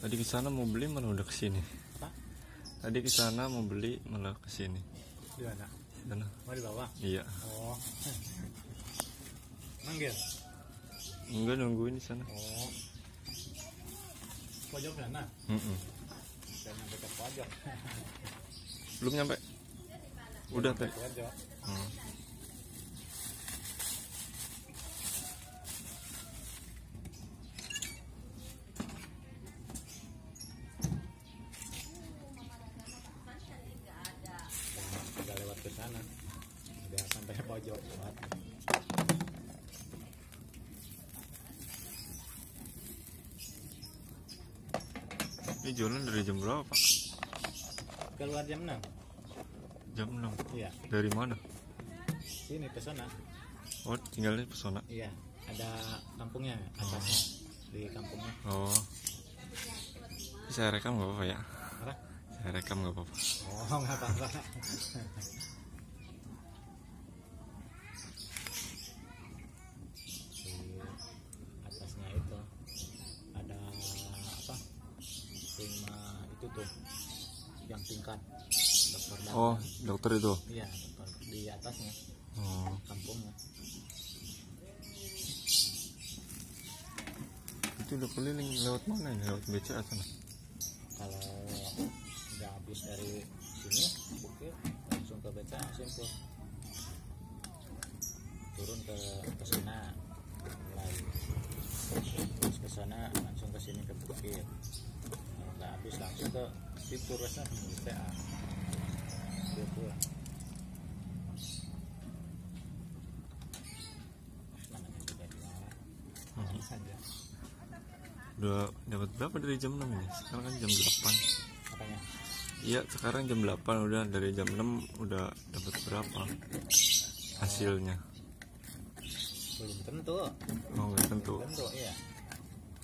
Tadi ke sana mau beli malah udah kesini. Apa? Tadi ke sana mau beli malah kesini. Di mana? Sana. Mau di bawah? Iya. Oh. Manggil? Enggak, nungguin di sana. Oh. Pojok sana? Jangan sampai ke pojok. Belum nyampe. Udah, Pak. Pojok. Udah lewat ke sana. Udah sampai pojok lewat. Ini jualan dari jam berapa, Pak? Keluar jam 6. Jam 6. Iya. Dari mana? Sini pesona. Oh, tinggalnya pesona. Iya. Ada kampungnya, atasnya di kampungnya. Oh. Saya rekam nggak apa-apa ya? Apa? Saya rekam nggak apa-apa. Oh, nggak apa-apa. Di atasnya itu ada apa? Rumah itu tuh yang tingkat dokter dalam. Oh, dokter itu. Iya, dokter di atasnya Oh. kampungnya. Itu udah keliling lewat mana ini? Lewat BCA sana. Kalau udah habis dari sini bukit langsung ke beca simpul, turun ke sana mulai, terus ke sana langsung ke sini ke bukit, kalau udah habis langsung ke simpul sana BCA gitu. Namanya juga jualan saja. Udah dapat berapa dari jam 6 ini? Sekarang kan jam 8. Apanya? Iya, sekarang jam 8 udah, dari jam 6 udah dapat berapa hasilnya? Belum tentu. Oh, nggak tentu. Belum tentu, iya.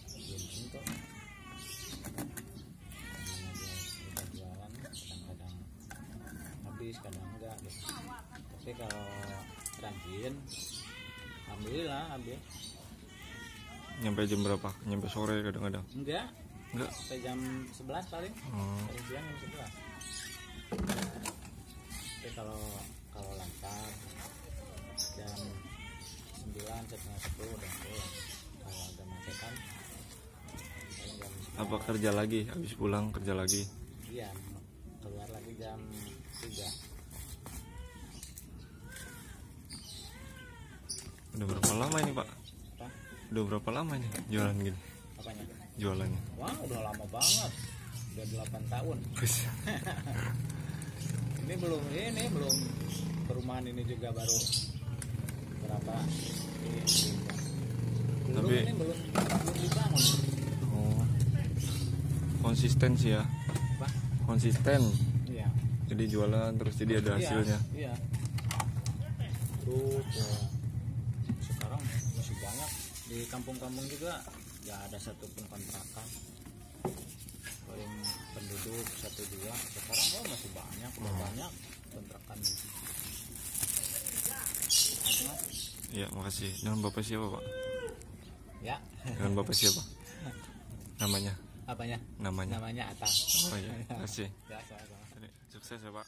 Belum tentu. Namanya dia jualan, kadang-kadang habis, kadang enggak gitu. Tapi kalau rajin, alhamdulillah habis. Nyampe jam berapa? Nyampe sore kadang-kadang. Enggak, Enggak. sampai jam 11 paling. Oh. Paling siang jam 11. Tapi kalau lancar jam 9, setengah 10 udah pulang. Kalau ada macetan paling jam 9. Apa kerja lagi? Habis pulang kerja lagi? Iya, keluar lagi jam 3. Udah berapa lama ini, Pak? Apa? Udah berapa lama ini jualan gini? Apanya? Jualannya? Wah, udah lama banget. Udah 8 tahun. Ini belum perumahan ini juga baru berapa ini. Dulu Tapi- ini belum dibangun. Oh. Konsisten sih ya. Apa? Konsisten. Iya. Jadi jualan terus jadi ada hasilnya. Iya. Terus sekarang masih banyak di kampung-kampung juga nggak ada satupun kontrakan. Paling penduduk 1-2. Sekarang masih banyak, udah banyak kontrakan. Makasih, Mas. Iya, makasih. Dengan Bapak siapa, Pak? Ya. Dengan Bapak siapa? Namanya? Apanya? Namanya? Namanya Atta. Oh iya, makasih. Ya, sama-sama. Sukses ya, Pak.